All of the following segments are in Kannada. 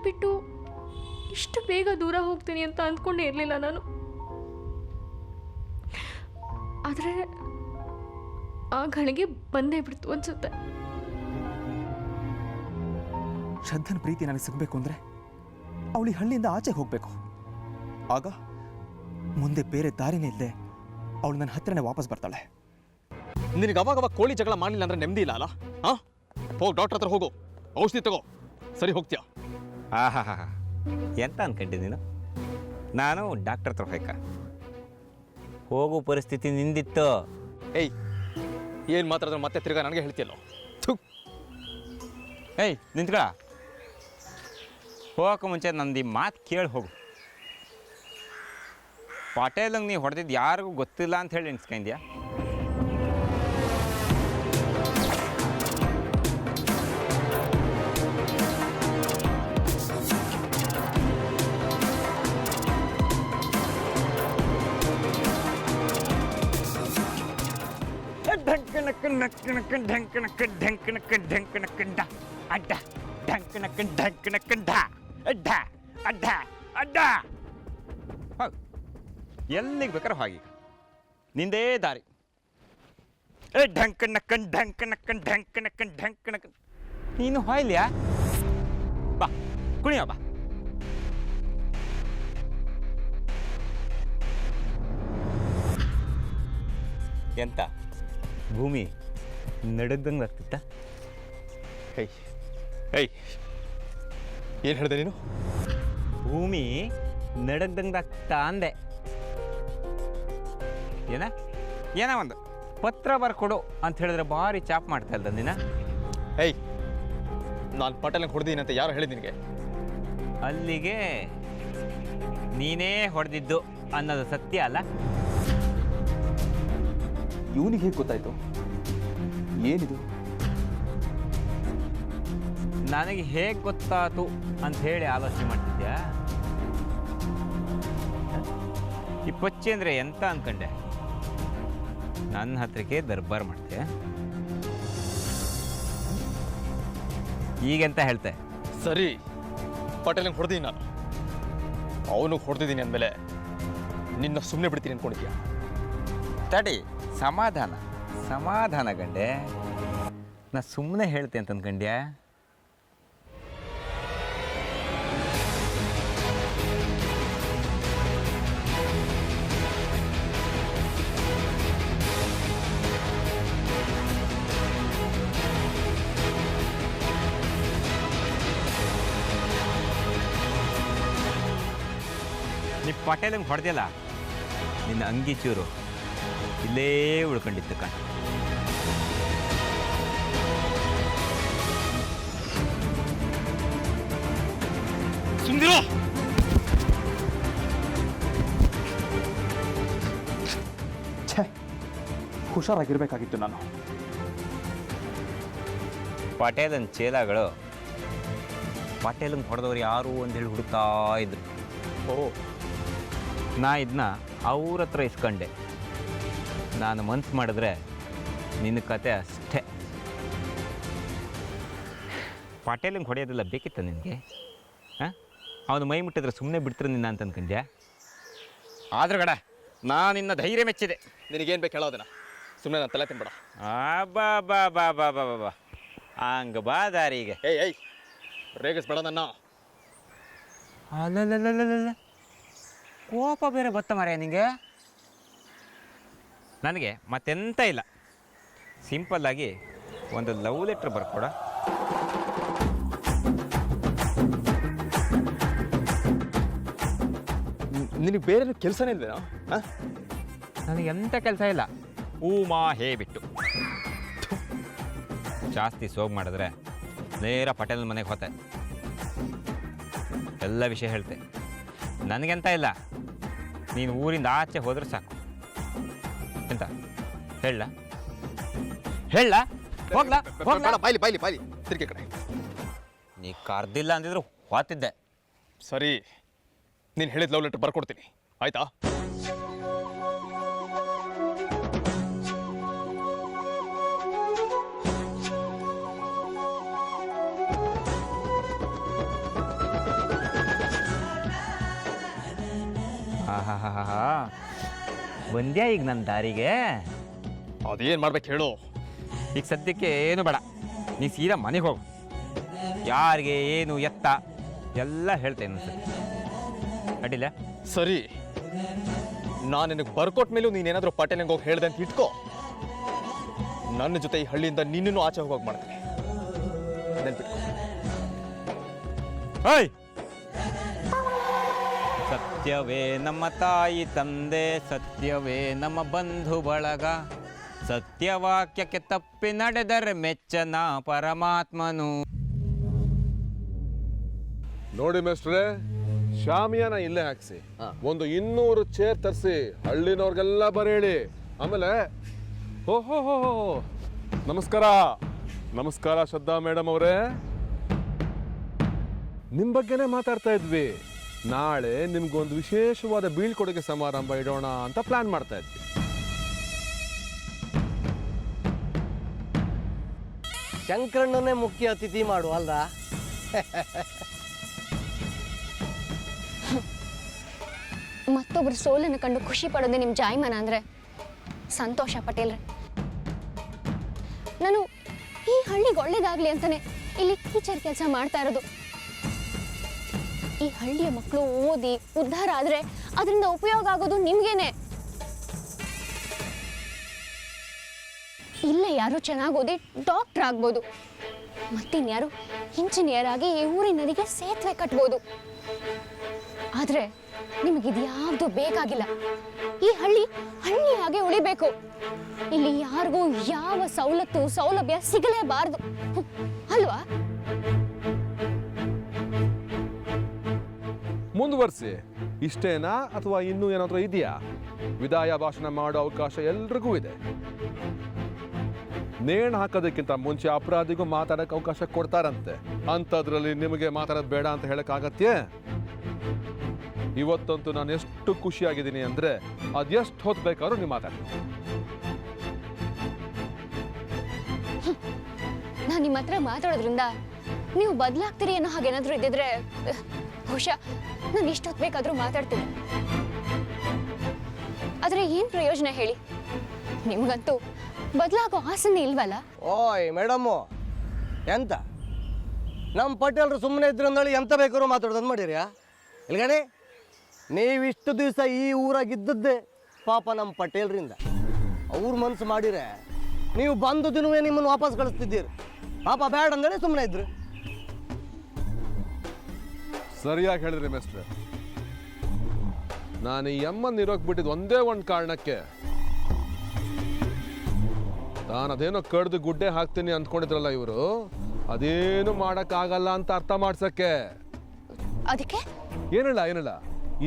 ಬಿಟ್ಟು ಇಷ್ಟು ಬೇಗ ದೂರ ಹೋಗ್ತೀನಿ ಅಂತ ಅಂದ್ಕೊಂಡೇ ಇರಲಿಲ್ಲ ನಾನು. ಆದರೆ ಆ ಗಳಿಗೆ ಬಂದೇ ಬಿಡ್ತು ಅನ್ಸುತ್ತೆ. ಶ್ರದ್ಧನ ಪ್ರೀತಿ ನನಗೆ ಸಿಗಬೇಕು ಅಂದರೆ ಅವಳು ಈ ಹಳ್ಳಿಯಿಂದ ಆಚೆಗೆ ಹೋಗಬೇಕು. ಆಗ ಮುಂದೆ ಬೇರೆ ದಾರಿನೇ ಇಲ್ಲದೆ ಅವಳು ನನ್ನ ಹತ್ರನೇ ವಾಪಸ್ ಬರ್ತಾಳೆ. ನಿನಗೆ ಅವಾಗ ಕೋಳಿ ಜಗಳ ಮಾಡಲಿಲ್ಲ ಅಂದ್ರೆ ನೆಮ್ಮದಿ ಇಲ್ಲ ಅಲ್ಲ? ಹಾಂ, ಹೋಗಿ ಡಾಕ್ಟರ್ ಹತ್ರ ಹೋಗು, ಔಷಧಿ ತಗೋ, ಸರಿ ಹೋಗ್ತೀಯಾ? ಆಹಾ ಹಾ ಹಾ, ಎಂತ ಅನ್ಕೊಂಡೆ ನೀನು? ನಾನು ಡಾಕ್ಟರ್ ಹತ್ರ ಹೋಗೋ ಪರಿಸ್ಥಿತಿ ನಿಂದಿತ್ತು. ಏಯ್, ಏನು ಮಾತಾಡಿದ್ರೆ ಮತ್ತೆ ತಿರ್ಗಾ ನನಗೆ ಹೇಳ್ತೀಯಲ್ಲೋ? ಏಯ್ ನಿಂತ್ಕೊಳ, ಹೋಗೋಕೆ ಮುಂಚೆ ನಂದು ಈ ಮಾತು ಕೇಳಿ ಹೋಗು. ಪಾಟೇಲಂಗೆ ನೀ ಹೊಡೆದಿದ್ದು ಯಾರಿಗೂ ಗೊತ್ತಿಲ್ಲ ಅಂತ ಹೇಳಿ ಎಣಿಸ್ಕೊಂಡ್ಯಾ? ಎಲ್ಲಿಗೆ ಬೇಕಾದ್ರೆ ಹಾಗೆ ನಿಂದೇ ದಾರಿ. ನೀನು ಹಾಯ್ಲಿಯಾ? ಬಾ ಕುಣಿಯ ಬಾ. ಎಂತ ಭೂಮಿ ನಡಗ್ದಂಗೆ ಆಗ್ತಿತ್ತ? ಏಯ್ ಏಯ್, ಏನು ಹೇಳಿದೆ ನೀನು? ಭೂಮಿ ನಡಗ್ದಂಗೆ ಆಗ್ತಾ ಅಂದೆ. ಏನ ಒಂದು ಪತ್ರ ಬರ್ಕೊಡು ಅಂತ ಹೇಳಿದ್ರೆ ಭಾರಿ ಚಾಪ್ ಮಾಡ್ತಾ ಇಲ್ದ ನೀನ? ಏಯ್, ನಾನು ಪಟೇಲಂಗೆ ಹೊಡೆದೀನಿ ಅಂತ ಯಾರು ಹೇಳಿದ ನಿನಗೆ? ಅಲ್ಲಿಗೆ ನೀನೇ ಹೊಡೆದಿದ್ದು ಅನ್ನೋದು ಸತ್ಯ ಅಲ್ಲ? ಇವನಿಗೆ ಹೇಗೆ ಗೊತ್ತಾಯ್ತು? ಏನಿದು? ನನಗೆ ಹೇಗೆ ಗೊತ್ತಾತು ಅಂತ ಹೇಳಿ ಆಲೋಚನೆ ಮಾಡ್ತಿದ್ಯಾ? ಈ ಪಚ್ಚಿ ಅಂದರೆ ಎಂತ ಅನ್ಕಂಡೆ? ನನ್ನ ಹತ್ರಕ್ಕೆ ದರ್ಬಾರ್ ಮಾಡ್ತೆ. ಈಗೆಂತ ಹೇಳ್ತೆ? ಸರಿ, ಪಟೇಲಂಗೆ ಹೊಡೆದೀನಿ ನಾನು, ಅವನು ಹೊಡೆದಿದ್ದೀನಿ ಅಂದಮೇಲೆ ನಿನ್ನ ಸುಮ್ಮನೆ ಬಿಡ್ತೀನಿ ಅನ್ಕೊಂಡಿದ್ಯಾ? ತಡಿ, ಸಮಾಧಾನ ಸಮಾಧಾನ ಗಂಡೆ. ನಾ ಸುಮ್ಮನೆ ಹೇಳ್ತೆ ಅಂತ ಅನ್ಕಂಡ್ಯಾ? ನೀ ಪಟೇಲಂಗೆ ಹೊಡೆದಿಲ್ಲ, ನಿನ್ನ ಅಂಗಿ ಚೂರು ಇಲ್ಲೇ ಉಳ್ಕೊಂಡಿತ್ತು ಕಣ್. ಸುಂದಿರೋ, ಛೇ, ಹುಷಾರಾಗಿರ್ಬೇಕಾಗಿತ್ತು ನಾನು. ಪಟೇಲನ್ ಚೇಲಾಗಳು ಪಟೇಲಂಗೆ ಹೊಡೆದವ್ರು ಯಾರು ಅಂತೇಳಿ ಹುಡುಕ್ತಾ ಇದ್ರು. ಓ, ನಾ ಇದನ್ನ ಅವ್ರ ಹತ್ರ ಇಸ್ಕೊಂಡೆ. ನಾನು ಮನ್ಸು ಮಾಡಿದ್ರೆ ನಿನ್ನ ಕತೆ ಅಷ್ಟೇ. ಪಟೇಲಂಗೆ ಹೊಡೆಯೋದಿಲ್ಲ ಬೇಕಿತ್ತ ನಿನಗೆ? ಹಾಂ, ಅವನು ಮೈ ಮುಟ್ಟಿದ್ರೆ ಸುಮ್ಮನೆ ಬಿಡ್ತಾರೆ ನಿನ್ನ ಅಂತ ಅನ್ಕೊಂಡ್ಯಾ? ಆದ್ರೂ ಗಡ ನಾನು ನಿನ್ನ ಧೈರ್ಯ ಮೆಚ್ಚಿದೆ. ನಿನಗೇನು ಬೇಕು ಹೇಳೋದನ್ನ, ಸುಮ್ಮನೆ ನಾನು ತಲೆ ತಿನ್ಬೇಡ. ಬಾ ಬಾ ಬಾ ಬಾ ಬಾ ಬಾ ಬಾ ಹಂಗೆ ಬಾ ದಾರಿಗೆ. ಏಯ್ ಏಯ್, ರೇಗಿಸ್ಬೇಡ ನನ್ನ. ಅಲ್ಲಲ್ಲ, ಕೋಪ ಬೇರೆ ಬತ್ತ ಮಾರ್ಯ ನಿಂಗೆ. ನನಗೆ ಮತ್ತೆಂತ ಇಲ್ಲ, ಸಿಂಪಲ್ಲಾಗಿ ಒಂದು ಲವ್ ಲೆಟ್ರ್ ಬರ್ಕೊಡ. ನಿನಗೆ ಬೇರೆ ಕೆಲಸನೇ ಇಲ್ವೇನೋ? ಹಾಂ, ನನಗೆ ಎಂಥ ಕೆಲಸ ಇಲ್ಲ, ಮಾ ಹೇ ಬಿಟ್ಟು. ಜಾಸ್ತಿ ಸೋಗ್ ಮಾಡಿದ್ರೆ ನೇರ ಪಟೇಲ್ ಮನೆಗೆ ಹೋತೆ, ಎಲ್ಲ ವಿಷಯ ಹೇಳ್ತೆ. ನನಗೆಂತ ಇಲ್ಲ, ನೀನು ಊರಿಂದ ಆಚೆ ಹೋದ್ರೆ ಸಾಕು. ಎಂತ ಹೇಳ ಹೇಳ ಹೋಗ್ಲಾ ಹೋಗ್ಲಾ? ಬಾಯ್ಲಿ ಬಾಯ್ಲಿ ಬಾಯ್ಲಿ, ತಿರ್ಗಿ ಕಡೆ. ನೀ ಕರ್ದಿಲ್ಲ ಅಂದಿದ್ರು ಹೋಗ್ತಿದ್ದೆ. ಸರಿ, ನೀನು ಹೇಳಿದ ಲವ್ ಲೆಟರ್ ಬರ್ಕೊಡ್ತೀನಿ, ಆಯ್ತಾ? ಬಂದ್ಯಾ ಈಗ ನನ್ನ ದಾರಿಗೆ? ಅದೇನು ಮಾಡ್ಬೇಕು ಹೇಳು? ಈಗ ಸದ್ಯಕ್ಕೆ ಏನು ಬೇಡ, ನೀ ಸೀದಾ ಮನೆಗೆ ಹೋಗು. ಯಾರಿಗೆ ಏನು ಎತ್ತ ಎಲ್ಲ ಹೇಳ್ತೇನೆ ಸರ್, ಅಡ್ಡಿಲ್ಲ? ಸರಿ, ನಾನು ನಿನಗೆ ಬರ್ಕೊಟ್ಟ ಮೇಲೂ ನೀನೇನಾದರೂ ಪಟೇಲಿಂಗ್ ಹೋಗಿ ಹೇಳ್ದೆ ಅಂತ ಇಟ್ಕೋ, ನನ್ನ ಜೊತೆ ಈ ಹಳ್ಳಿಯಿಂದ ನಿನ್ನೂ ಆಚೆ ಹೋಗೋಗಿ ಮಾಡ್ತೀನಿ. ನೆನ್ಪಿಟ್ಕೋ. ಹಾಯ್, ಸತ್ಯವೇ ನಮ್ಮ ತಾಯಿ ತಂದೆ, ಸತ್ಯವೇ ನಮ್ಮ ಬಂಧು ಬಳಗ, ಸತ್ಯವಾಕ್ಯಕ್ಕೆ ತಪ್ಪಿ ನಡೆದರೆ ಮೆಚ್ಚನ ಪರಮಾತ್ಮನು. ನೋಡಿ ಮೇಸ್ಟ್ರೆ, ಶಾಮಿಯಾನ ಇಲ್ಲೇ ಹಾಕ್ಸಿ, ಒಂದು 200 ಚೇರ್ ತರಿಸಿ, ಹಳ್ಳಿನವ್ರಿಗೆಲ್ಲ ಬರೇಳಿ. ಆಮೇಲೆ ಓಹೋ ನಮಸ್ಕಾರ. ನಮಸ್ಕಾರ ಶ್ರದ್ಧಾ ಮೇಡಮ್ ಅವರೇ. ನಿಮ್ಮ ಬಗ್ಗೆನೇ ಮಾತಾಡ್ತಾ ಇದ್ವಿ. ನಾಳೆ ನಿಮ್ಗೊಂದು ವಿಶೇಷವಾದ ಬೀಳ್ಕೊಡುಗೆ ಸಮಾರಂಭ ಇಡೋಣ ಅಂತ ಪ್ಲಾನ್ ಮಾಡ್ತಾ ಇದ್ವಿ. ಶಂಕರಣ್ಣನೇ ಮುಖ್ಯ ಅತಿಥಿ ಮಾಡು ಅಲ್ಲ? ಮತ್ತೊಬ್ರು ಸೋಲನ್ನು ಕಂಡು ಖುಷಿ ಪಡೋದೇ ನಿಮ್ಮ ಜಾಯಮಾನ ಅಂದರೆ ಸಂತೋಷ ಪಟೇಲ್ರೆ. ನಾನು ಈ ಹಳ್ಳಿಗೆ ಒಳ್ಳೇದಾಗಲಿ ಅಂತಲೇ ಇಲ್ಲಿ ಟೀಚರ್ ಕೆಲಸ ಮಾಡ್ತಾ ಇರೋದು. ಈ ಹಳ್ಳಿಯ ಮಕ್ಕಳು ಓದಿ ಉದ್ಧಾರ ಆದರೆ ಅದರಿಂದ ಉಪಯೋಗ ಆಗೋದು ನಿಮಗೇನೆ. ಇಲ್ಲೇ ಯಾರು ಚೆನ್ನಾಗಿ ಓದಿ ಡಾಕ್ಟರ್ ಆಗ್ಬೋದು, ಮತ್ತಿನ್ಯಾರು ಇಂಜಿನಿಯರ್ ಆಗಿ ಈ ಊರಿನರಿಗೆ ಸೇತುವೆ ಕಟ್ಬೋದು. ಆದರೆ ನಿಮಗಿದ್ಯಾವುದು ಬೇಕಾಗಿಲ್ಲ. ಈ ಹಳ್ಳಿಯಾಗೆ ಉಳಿಬೇಕು. ಇಲ್ಲಿ ಯಾರಿಗೂ ಯಾವ ಸೌಲಭ್ಯ ಸಿಗಲೇಬಾರ್ದು ಅಲ್ವಾ? ಮುಂದುವರಿಸಿ. ಇಷ್ಟೇನಾ ಅಥವಾ ಇನ್ನೂ ಏನಾದರೂ ಇದೆಯಾ? ವಿದಾಯ ಭಾಷಣ ಮಾಡೋ ಅವಕಾಶ ಎಲ್ರಿಗೂ ಇದೆ. ನೇಣು ಹಾಕೋದಕ್ಕಿಂತ ಮುಂಚೆ ಅಪರಾಧಿಗೂ ಮಾತಾಡೋಕೆ ಅವಕಾಶ ಕೊಡ್ತಾರಂತೆ. ಅಂಥದ್ರಲ್ಲಿ ನಿಮಗೆ ಮಾತಾಡೋದು ಬೇಡ ಅಂತ ಹೇಳೋಕ್ಕಾಗತ್ತೆ? ಇವತ್ತಂತೂ ನಾನು ಎಷ್ಟು ಖುಷಿಯಾಗಿದ್ದೀನಿ ಅಂದರೆ ಅದೆಷ್ಟು ಹೊತ್ತು ಬೇಕಾದ್ರೂ ನೀವು ಮಾತಾಡಿ. ನಾನು ನಿಮ್ಮ ಹತ್ರ ಮಾತಾಡೋದ್ರಿಂದ ನೀವು ಬದಲಾಗ್ತೀರಿ ಅನ್ನೋ ಹಾಗೇನಾದರೂ ಇದ್ದಿದ್ರೆ ಬಹುಶಃ ನಾನು ಇಷ್ಟೊತ್ತು ಬೇಕಾದರೂ ಮಾತಾಡ್ತೀನಿ. ಆದರೆ ಏನು ಪ್ರಯೋಜನ ಹೇಳಿ? ನಿಮಗಂತೂ ಬದಲಾಗೋ ಆಸನೆ ಇಲ್ವಲ್ಲ? ಓಯ್ ಮೇಡಮ್ಮು, ಎಂತ ನಮ್ಮ ಪಟೇಲ್ರು ಸುಮ್ಮನೆ ಇದ್ರು ಅಂದೇಳಿ ಎಂತ ಬೇಕಾದ್ರೂ ಮಾತಾಡೋದು ಮಾಡಿರ್ಯಾ? ಇಲ್ಗಣಿ, ನೀವಿಷ್ಟು ದಿವಸ ಈ ಊರಾಗಿದ್ದದ್ದೇ ಪಾಪ ನಮ್ಮ ಪಟೇಲ್ರಿಂದ. ಅವ್ರ ಮನಸ್ಸು ಮಾಡಿರೆ ನೀವು ಬಂದು ದಿನವೇ ನಿಮ್ಮನ್ನು ವಾಪಸ್ ಕಳಿಸ್ತಿದ್ದೀರಿ. ಪಾಪ ಬೇಡ ಅಂದೇಳಿ ಸುಮ್ಮನೆ ಇದ್ರು. ಸರಿಯಾಗಿ ಹೇಳಿದ್ರಿ ಮೇಸ್ಟ್ರೆ. ನಾನು ಈ ಅಮ್ಮನ ಇರೋಕೆ ಬಿಟ್ಟಿದ್ದು ಒಂದೇ ಒಂದು ಕಾರಣಕ್ಕೆ. ನಾನು ಅದೇನೋ ಕಡ್ದು ಗುಡ್ಡೆ ಹಾಕ್ತೀನಿ ಅಂದ್ಕೊಂಡಿದ್ರಲ್ಲ ಇವರು, ಅದೇನು ಮಾಡೋಕ್ಕಾಗಲ್ಲ ಅಂತ ಅರ್ಥ ಮಾಡ್ಸಕ್ಕೆ. ಅದಕ್ಕೆ ಏನಿಲ್ಲ,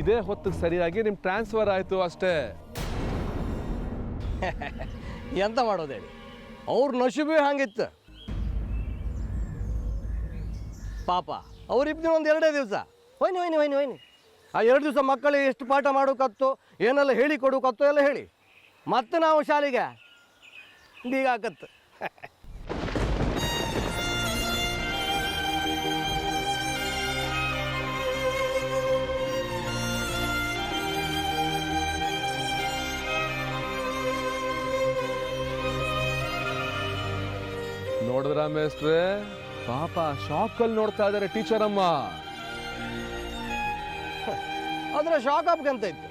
ಇದೇ ಹೊತ್ತಿಗೆ ಸರಿಯಾಗಿ ನಿಮ್ಮ ಟ್ರಾನ್ಸ್ಫರ್ ಆಯಿತು ಅಷ್ಟೇ. ಎಂತ ಮಾಡೋದು ಹೇಳಿ? ಅವ್ರ ನಶಿಬೇ ಹಂಗಿತ್ತು ಪಾಪ. ಅವ್ರಿಬ್ಬರು ಒಂದು 2 ದಿವಸ ಹೋಯ್ನಿ. ಆ 2 ದಿವಸ ಮಕ್ಕಳಿಗೆ ಎಷ್ಟು ಪಾಠ ಮಾಡೋಕತ್ತೋ, ಏನೆಲ್ಲ ಹೇಳಿ ಕೊಡೋಕತ್ತೋ ಎಲ್ಲ ಹೇಳಿ, ಮತ್ತೆ ನಾವು ಶಾಲೆಗೆ ಬೀಗ ಹಾಕತ್ತು. ನೋಡಿದ್ರ ಮೇಸ್ಟ್ರೆ, ಪಾಪ ಶಾಕಲ್ಲಿ ನೋಡ್ತಾ ಇದ್ದಾರೆ ಟೀಚರ್ ಅಮ್ಮ. ಅದ್ರ ಶಾಕ್ ಆಗ್ಬೇಕಂತ ಇತ್ತು.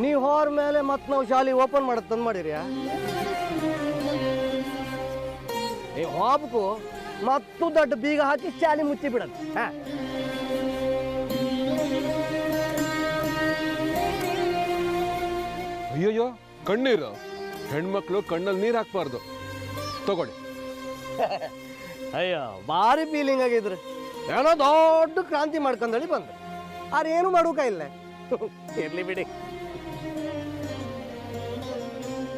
ನೀವು ಹೋರ ಮೇಲೆ ಮತ್ತೆ ನಾವು ಶಾಲೆ ಓಪನ್ ಮಾಡತ್ ತಂದು ಮಾಡಿರ್ಯಾ? ನೀವು ಹೋಗ್ಬೇಕು ಮತ್ತು ದೊಡ್ಡ ಬೀಗ ಹಾಕಿ ಶಾಲೆ ಮುಚ್ಚಿ ಬಿಡತ್ತೆ. ಅಯ್ಯಯ್ಯೋ, ಕಣ್ಣೀರು. ಹೆಣ್ಮಕ್ಳು ಕಣ್ಣಲ್ಲಿ ನೀರು ಹಾಕ್ಬಾರ್ದು. ತಗೊಳ್ಳಿ. ಅಯ್ಯೋ, ಭಾರಿ ಫೀಲಿಂಗ್ ಆಗಿದ್ರು. ಏನೋ ದೊಡ್ಡ ಕ್ರಾಂತಿ ಮಾಡ್ಕೊಂಡಳಿ ಬಂದ್ರೆ ಆರು ಏನು ಮಾಡೋಕ ಇಲ್ಲ. ಇರ್ಲಿ ಬಿಡಿ.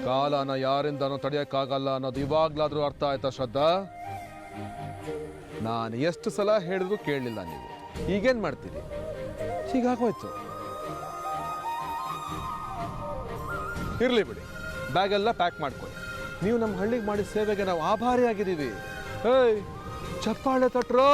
ಕಾಲನ ಯಾರಿಂದನೂ ತಡೆಯೋಕ್ಕಾಗಲ್ಲ ಅನ್ನೋದು ಇವಾಗ್ಲಾದ್ರೂ ಅರ್ಥ ಆಯ್ತಾ ಶ್ರದ್ಧಾ? ನಾನು ಎಷ್ಟು ಸಲ ಹೇಳಿದ್ರು ಕೇಳಲಿಲ್ಲ ನೀವು. ಈಗೇನು ಮಾಡ್ತೀರಿ? ಹೀಗಾಗೋಯ್ತು. ಇರ್ಲಿ ಬಿಡಿ, ಬ್ಯಾಗೆಲ್ಲ ಪ್ಯಾಕ್ ಮಾಡ್ಕೊಳ್ಳಿ. ನೀವು ನಮ್ಮ ಹಳ್ಳಿಗೆ ಮಾಡಿದ ಸೇವೆಗೆ ನಾವು ಆಭಾರಿಯಾಗಿದ್ದೀವಿ. ಏಯ್, ಚಪ್ಪಾಳೆ ತಟ್ರೋ.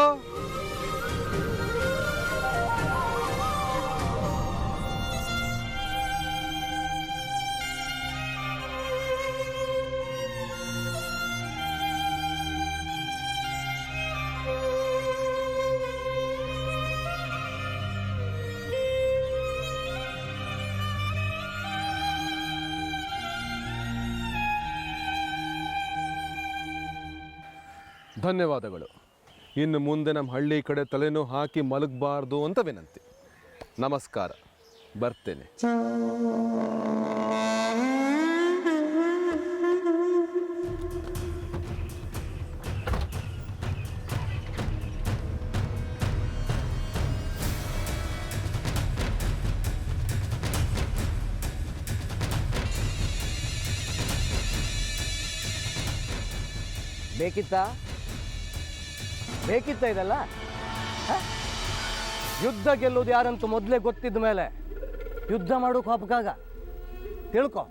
ಧನ್ಯವಾದಗಳು. ಇನ್ನು ಮುಂದೆ ನಮ್ಮ ಹಳ್ಳಿ ಕಡೆ ತಲೆನೂ ಹಾಕಿ ಮಲಗಬಾರ್ದು ಅಂತ ವಿನಂತಿ. ನಮಸ್ಕಾರ, ಬರ್ತೇನೆ. ಬೇಕಿತ್ತ ಇದೆಲ್ಲ? ಯುದ್ಧ ಗೆಲ್ಲೋದು ಯಾರಂತೂ ಮೊದಲೇ ಗೊತ್ತಿದ್ದ ಮೇಲೆ ಯುದ್ಧ ಮಾಡೋಕೆ ಹೋಗಕ್ಕಾಗ ತಿಳ್ಕೊ.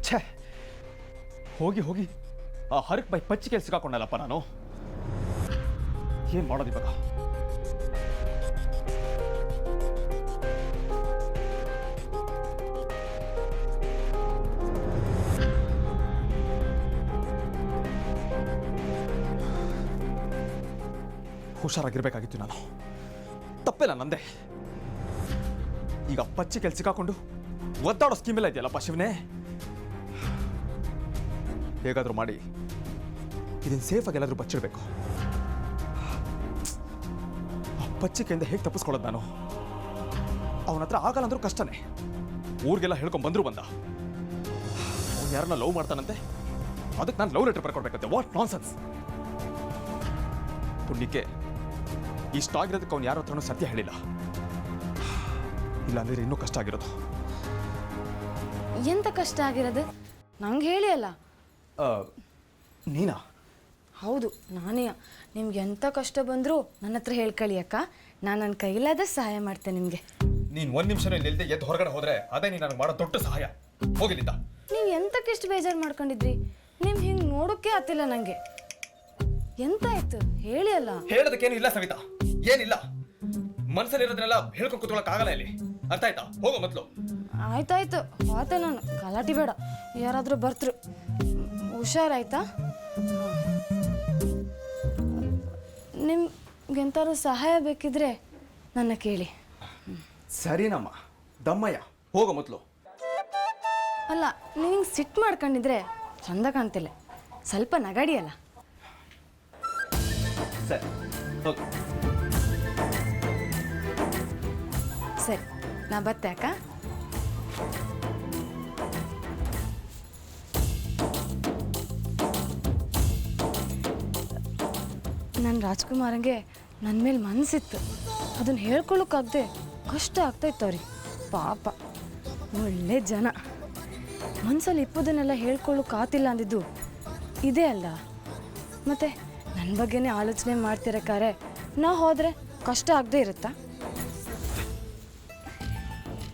ಛೇ, ಹೋಗಿ ಹೋಗಿ ಆ ಹರಕ್ ಬೈ ಪಚ್ಚಿಗೆ ಸಿಕ್ಕಾಕೊಂಡಲ್ಲಪ್ಪ ನಾನು. ಏನ್ ಮಾಡೋದು ಇವಾಗ? ಹುಷಾರಾಗಿರ್ಬೇಕಾಗಿತ್ತು ನಾನು. ತಪ್ಪೇಲ್ಲ ನಂದೆ. ಈಗ ಪಚ್ಚಿ ಕೆಲ್ಸ ಸಿಕ್ಕಾಕೊಂಡು ಒದ್ದಾಡೋ ಸ್ಕೀಮ್ ಎಲ್ಲ ಇದೆಯಲ್ಲಪ್ಪ ಶಿವನೇ. ಹೇಗಾದರೂ ಮಾಡಿ ಇದನ್ನು ಸೇಫಾಗಿ ಎಲ್ಲಾದರೂ ಬಚ್ಚಿಡಬೇಕು. ಆ ಪಚ್ಚಿಕೆಯಿಂದ ಹೇಗೆ ತಪ್ಪಿಸ್ಕೊಳ್ಳೋದು ನಾನು? ಅವನ ಹತ್ರ ಆಗಲ್ಲ ಅಂದ್ರೂ ಕಷ್ಟನೇ. ಊರಿಗೆಲ್ಲ ಹೇಳ್ಕೊಂಡು ಬಂದ್ರು ಬಂದ. ಅವ್ನು ಯಾರನ್ನ ಲವ್ ಮಾಡ್ತಾನಂತೆ, ಅದಕ್ಕೆ ನಾನು ಲವ್ ಲೆಟರ್ ಬರ್ಕೊಡ್ಬೇಕಂತೆ. What nonsense! ಪುಣ್ಯಕ್ಕೆ ಇಷ್ಟ ಆಗಿರೋದಕ್ಕೆ ಅವ್ನು ಯಾರ ಹತ್ರನೂ ಸತ್ಯ ಹೇಳಿಲ್ಲ. ಇಲ್ಲಾಂದ್ರೆ ಇನ್ನೂ ಕಷ್ಟ ಆಗಿರೋದು. ಎಂತ ಕಷ್ಟ ಆಗಿರೋದು? ನಂಗೆ ಹೇಳಿ ಅಲ್ಲ. ನೀನಾ? ಹೌದು, ನಾನೇ. ನಿಮ್ಗೆ ಎಂಥ ಕಷ್ಟ ಬಂದರೂ ನನ್ನ ಹತ್ರ ಹೇಳ್ಕೊಳ್ಳಿ ಅಕ್ಕ. ನಾನು ನನ್ನ ಕೈಲಾದ ಸಹಾಯ ಮಾಡ್ತೇನೆ ನಿಮಗೆ. ನೀನು ಒಂದು ನಿಮಿಷನೂ ಇಲ್ಲದೆ ಎದ್ದು ಹೊರಗಡೆ ಹೋದ್ರೆ ಅದೇ ನೀನು ನನಗೆ ಮಾಡೋ ದೊಡ್ಡ ಸಹಾಯ. ಹೋಗಿಲ್ಲಿದ್ದ. ನೀವು ಎಂತಕ್ಕೆಷ್ಟು ಬೇಜಾರು ಮಾಡ್ಕೊಂಡಿದ್ರಿ? ನಿಮ್ ಹಿಂಗೆ ನೋಡೋಕ್ಕೆ ಆತಿಲ್ಲ ನನಗೆ. ಎಂತಾಯ್ತು ಹೇಳಿ ಅಲ್ಲ. ಹೇಳೋದಕ್ಕೇನು ಇಲ್ಲ ಸವಿತಾ, ಏನಿಲ್ಲ. ಮನಸ್ಸಲ್ಲಿರೋದನ್ನೆಲ್ಲ ಹೇಳ್ಕೊಂಡು ಕೂತ್ಕೊಳ್ಳೋಕ್ಕಾಗಲ್ಲ ಇಲ್ಲಿ. ಅರ್ಥ ಆಯ್ತಾ? ಹೋಗೋ ಮೊದಲು. ಆಯ್ತಾಯ್ತು, ಆತೆ. ನಾನು ಗಲಾಟೆ ಬೇಡ. ಯಾರಾದರೂ ಬರ್ತರು. ಹುಷಾರಾಯ್ತಾ? ನಿಮ್ಗೆಂತಾದ್ರು ಸಹಾಯ ಬೇಕಿದ್ರೆ ನನ್ನ ಕೇಳಿ. ಸರಿನಮ್ಮ, ದಮ್ಮಯ್ಯ, ಹೋಗೋ ಮೊದಲು. ಅಲ್ಲ, ನೀವು ಸಿಟ್ಟು ಮಾಡ್ಕೊಂಡಿದ್ರೆ ಚಂದ ಕಾಣ್ತಿಲ್ಲ. ಸ್ವಲ್ಪ ನಗಾಡಿ ಅಲ್ಲ. ಸರಿ, ಹೋಗು. ಸರಿ, ನಾ ಬತ್ತೆ ಅಕ್ಕ. ನನ್ನ ರಾಜ್ಕುಮಾರಂಗೆ ನನ್ನ ಮೇಲೆ ಮನಸ್ಸಿತ್ತು. ಅದನ್ನು ಹೇಳ್ಕೊಳ್ಳೋಕ್ಕಾಗದೆ ಕಷ್ಟ ಆಗ್ತಾಯಿತ್ತು ಅವ್ರಿಗೆ. ಪಾಪ, ಒಳ್ಳೆ ಜನ. ಮನಸ್ಸಲ್ಲಿ ಇಪ್ಪದನ್ನೆಲ್ಲ ಹೇಳ್ಕೊಳ್ಳೋಕ್ಕಾತಿಲ್ಲ ಅಂದಿದ್ದು ಇದೇ ಅಲ್ಲ. ಮತ್ತು ನನ್ನ ಬಗ್ಗೆನೇ ಆಲೋಚನೆ ಮಾಡ್ತಿರಕ್ಕಾರೆ ನಾ ಹೋದರೆ ಕಷ್ಟ ಆಗದೆ ಇರುತ್ತಾ?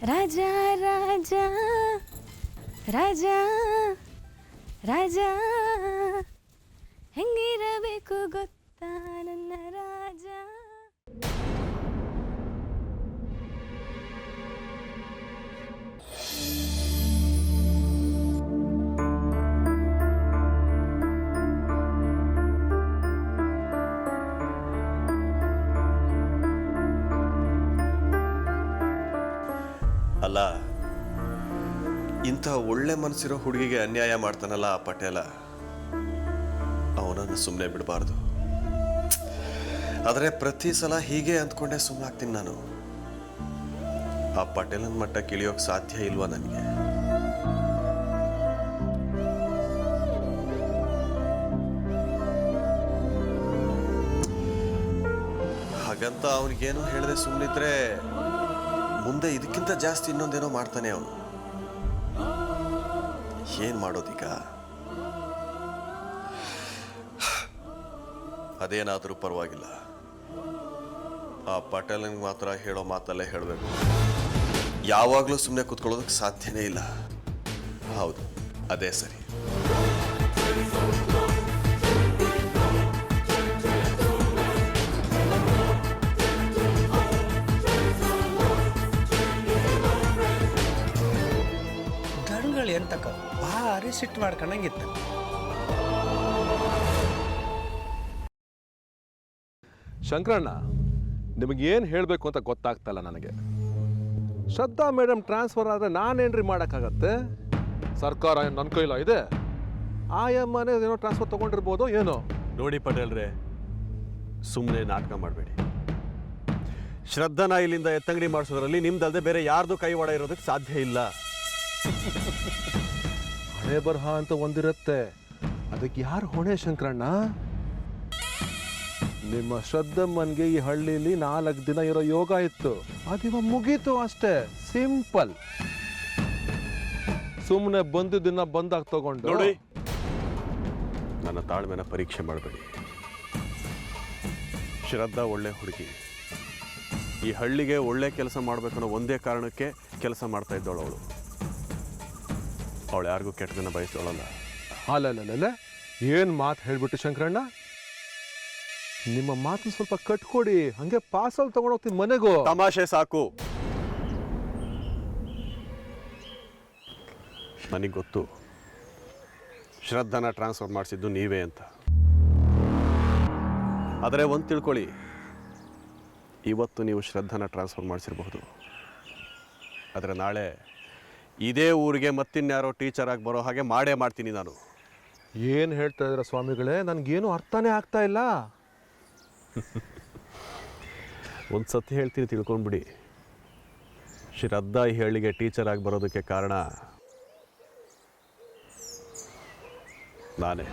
ರಾಜ ರಾಜ ರಾಜ ರಾಜ ಹೆಂಗಿರಬೇಕು ಗೊತ್ತಾ ನನ್ನ ರಾಜ. ಅಲ್ಲ, ಇಂಥ ಒಳ್ಳೆ ಮನಸ್ಸಿರೋ ಹುಡುಗಿಗೆ ಅನ್ಯಾಯ ಮಾಡ್ತಾನಲ್ಲ ಆ ಪಟೇಲ, ಅವನನ್ನು ಸುಮ್ಮನೆ ಬಿಡಬಾರ್ದು. ಆದರೆ ಪ್ರತಿ ಸಲ ಹೀಗೆ ಅಂದ್ಕೊಂಡೆ ಸುಮ್ಮನಾಗ್ತೀನಿ ನಾನು. ಆ ಪಟೇಲನ ಮಟ್ಟಕ್ಕೆ ಇಳಿಯೋಕೆ ಸಾಧ್ಯ ಇಲ್ವಾ ನನಗೆ? ಹಾಗಂತ ಅವನಿಗೇನು ಹೇಳದೆ ಸುಮ್ಮನಿದ್ರೆ ಮುಂದೆ ಇದಕ್ಕಿಂತ ಜಾಸ್ತಿ ಇನ್ನೊಂದೇನೋ ಮಾಡ್ತಾನೆ ಅವನು. ಏನ್ ಮಾಡೋದೀಗ? ಅದೇನಾದರೂ ಪರವಾಗಿಲ್ಲ, ಆ ಪಟೇಲನ್ಗೆ ಮಾತ್ರ ಹೇಳೋ ಮಾತಲ್ಲೇ ಹೇಳಬೇಕು. ಯಾವಾಗಲೂ ಸುಮ್ಮನೆ ಕೂತ್ಕೊಳ್ಳೋದಕ್ಕೆ ಸಾಧ್ಯನೇ ಇಲ್ಲ. ಹೌದು, ಅದೇ ಸರಿ. ದಣಗಳು ಎಂತಕ್ಕ ಭಾರಿ ಸಿಟ್ಟು ಮಾಡ್ಕೊಂಡಂಗಿತ್ತು. ಶಂಕರಣ್ಣ, ನಿಮಗೇನು ಹೇಳಬೇಕು ಅಂತ ಗೊತ್ತಾಗ್ತಲ್ಲ ನನಗೆ. ಶ್ರದ್ಧಾ ಮೇಡಮ್ ಟ್ರಾನ್ಸ್ಫರ್ ಆದರೆ ನಾನೇನ್ರಿ ಮಾಡೋಕ್ಕಾಗತ್ತೆ? ಸರ್ಕಾರ ಏನು ನನ್ನ ಕೈಲ ಇದೆ? ಆಯಮ್ಮನೇ ಏನೋ ಟ್ರಾನ್ಸ್ಫರ್ ತೊಗೊಂಡಿರ್ಬೋದು ಏನೋ. ನೋಡಿ ಪಟೇಲ್ರೆ, ಸುಮ್ಮನೆ ನಾಟಕ ಮಾಡಬೇಡಿ. ಶ್ರದ್ಧಾನ ಇಲ್ಲಿಂದ ಎತ್ತಂಗಡಿ ಮಾಡಿಸೋದ್ರಲ್ಲಿ ನಿಮ್ದಲ್ಲದೆ ಬೇರೆ ಯಾರ್ದು ಕೈ ಒಡ ಇರೋದಕ್ಕೆ ಸಾಧ್ಯ ಇಲ್ಲ. ಹಣೆ ಬರಹ ಅಂತ ಒಂದಿರುತ್ತೆ, ಅದಕ್ಕೆ ಯಾರು ಹೊಣೆ ಶಂಕರಣ್ಣ? ನಿಮ್ಮ ಶ್ರದ್ಧಮ್ಮನ್ಗೆ ಈ ಹಳ್ಳಿಲಿ 4 ದಿನ ಇರೋ ಯೋಗ ಇತ್ತು, ಅದಿವ ಮುಗೀತು ಅಷ್ಟೇ. ಸಿಂಪಲ್. ಸುಮ್ಮನೆ ಬಂದಿದ್ದನ್ನ ಬಂದಾಗ ತಗೊಂಡು ನೋಡಿ, ನನ್ನ ತಾಳ್ಮೆನ ಪರೀಕ್ಷೆ ಮಾಡಬೇಡಿ. ಶ್ರದ್ಧಾ ಒಳ್ಳೆ ಹುಡುಗಿ, ಈ ಹಳ್ಳಿಗೆ ಒಳ್ಳೆ ಕೆಲಸ ಮಾಡಬೇಕನ್ನೋ ಒಂದೇ ಕಾರಣಕ್ಕೆ ಕೆಲಸ ಮಾಡ್ತಾ ಇದ್ದವಳು ಅವಳು. ಅವಳು ಯಾರಿಗೂ ಕೆಟ್ಟದನ್ನ ಬಯಸೋಳಲ್ಲ. ಅಲ್ಲಲ್ಲ, ಏನು ಮಾತು ಹೇಳ್ಬಿಟ್ಟು ಶಂಕರಣ್ಣ? ನಿಮ್ಮ ಮಾತು ಸ್ವಲ್ಪ ಕಟ್ಕೊಡಿ, ಹಂಗೆ ಪಾರ್ಸಲ್ ತಗೊಂಡೋಗ್ತೀನಿ ಮನೆಗೂ. ತಮಾಷೆ ಸಾಕು. ನನಗೆ ಗೊತ್ತು ಶ್ರದ್ಧಾನ ಟ್ರಾನ್ಸ್ಫರ್ ಮಾಡಿಸಿದ್ದು ನೀವೇ ಅಂತ. ಆದರೆ ಒಂದು ತಿಳ್ಕೊಳ್ಳಿ, ಇವತ್ತು ನೀವು ಶ್ರದ್ಧಾನ ಟ್ರಾನ್ಸ್ಫರ್ ಮಾಡಿಸಿರಬಹುದು, ಆದರೆ ನಾಳೆ ಇದೇ ಊರಿಗೆ ಮತ್ತಿನ್ಯಾರೋ ಟೀಚರ್ ಆಗಿ ಬರೋ ಹಾಗೆ ಮಾಡೇ ಮಾಡ್ತೀನಿ ನಾನು. ಏನು ಹೇಳ್ತಾ ಇದ್ದೀರಾ ಸ್ವಾಮಿಗಳೇ? ನನಗೇನು ಅರ್ಥನೇ ಆಗ್ತಾ ಇಲ್ಲ. ಒಂದು ಸತಿ ಹೇಳ್ತೀನಿ, ತಿಳ್ಕೊಂಡ್ಬಿಡಿ. ಶ್ರದ್ಧಾ ಈ ಹಳ್ಳಿಗೆ ಟೀಚರ್ ಆಗಿ ಬರೋದಕ್ಕೆ ಕಾರಣ ನಾನೇ.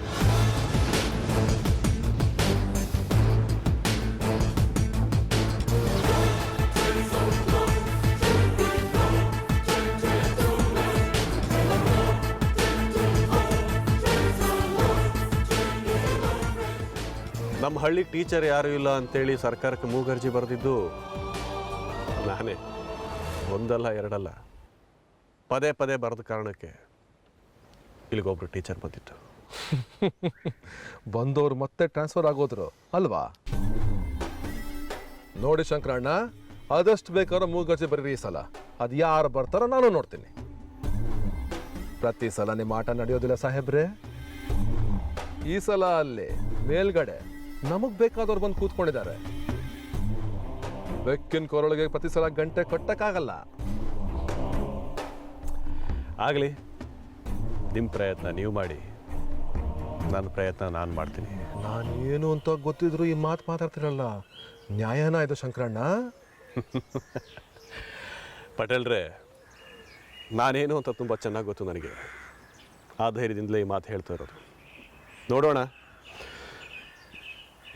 ನಮ್ಮ ಹಳ್ಳಿ ಟೀಚರ್ ಯಾರೂ ಇಲ್ಲ ಅಂತೇಳಿ ಸರ್ಕಾರಕ್ಕೆ ಮೂಗರ್ಜಿ ಬರೆದಿದ್ದು ನಾನೇ. ಒಂದಲ್ಲ ಎರಡಲ್ಲ, ಪದೇ ಪದೇ ಬರೆದ ಕಾರಣಕ್ಕೆ ಇಲ್ಲಿಗೊಬ್ರು ಟೀಚರ್ ಬಂದಿತ್ತು. ಬಂದವರು ಮತ್ತೆ ಟ್ರಾನ್ಸ್ಫರ್ ಆಗೋದ್ರು ಅಲ್ವಾ? ನೋಡಿ ಶಂಕರಣ್ಣ, ಆದಷ್ಟು ಬೇಕಾದ್ರೂ ಮೂಗರ್ಜಿ ಬರೀರಿ ಈ ಸಲ. ಅದು ಯಾರು ಬರ್ತಾರೋ ನಾನು ನೋಡ್ತೀನಿ. ಪ್ರತಿ ಸಲ ನಿಮ್ಮ ಆಟ ನಡೆಯೋದಿಲ್ಲ ಸಾಹೇಬ್ರೆ. ಈ ಸಲ ಅಲ್ಲಿ ಮೇಲ್ಗಡೆ ನಮಗ್ ಬೇಕಾದವ್ರು ಬಂದು ಕೂತ್ಕೊಂಡಿದ್ದಾರೆ. ಬೆಕ್ಕಿನ ಕೊರಳಿಗೆ ಪ್ರತಿ ಸಲ ಗಂಟೆ ಕಟ್ಟಕ್ಕಾಗಲ್ಲ. ಆಗಲಿ, ನಿಮ್ಮ ಪ್ರಯತ್ನ ನೀವು ಮಾಡಿ, ನನ್ನ ಪ್ರಯತ್ನ ನಾನು ಮಾಡ್ತೀನಿ. ನಾನೇನು ಅಂತ ಗೊತ್ತಿದ್ರು ಈ ಮಾತು ಮಾತಾಡ್ತಿರಲ್ಲ, ನ್ಯಾಯನ ಇದು ಶಂಕರಣ್ಣ? ಪಟೇಲ್ರೆ, ನಾನೇನು ಅಂತ ತುಂಬ ಚೆನ್ನಾಗಿ ಗೊತ್ತು ನನಗೆ. ಆ ಧೈರ್ಯದಿಂದಲೇ ಈ ಮಾತು ಹೇಳ್ತಾ ಇರೋದು. ನೋಡೋಣ,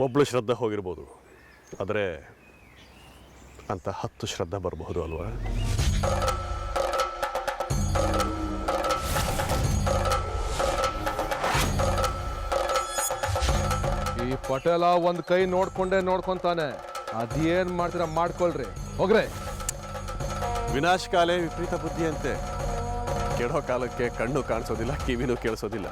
ಒಬ್ಳು ಶ್ರದ್ಧಾ ಹೋಗಿರ್ಬೋದು, ಆದರೆ ಅಂತ 10 ಶ್ರದ್ಧಾ ಬರಬಹುದು ಅಲ್ವಾ? ಈ ಪಟೇಲ ಒಂದು ಕೈ ನೋಡ್ಕೊಂತಾನೆ. ಅದೇನ್ ಮಾಡ್ತೀರಾ ಮಾಡ್ಕೊಳ್ರಿ, ಹೋಗ್ರೆ. ವಿನಾಶಕಾಲೇ ವಿಪರೀತ ಬುದ್ಧಿ ಅಂತೆ. ಕೆಡೋ ಕಾಲಕ್ಕೆ ಕಣ್ಣು ಕಾಣಿಸೋದಿಲ್ಲ, ಕಿವಿನೂ ಕೇಳಿಸೋದಿಲ್ಲ.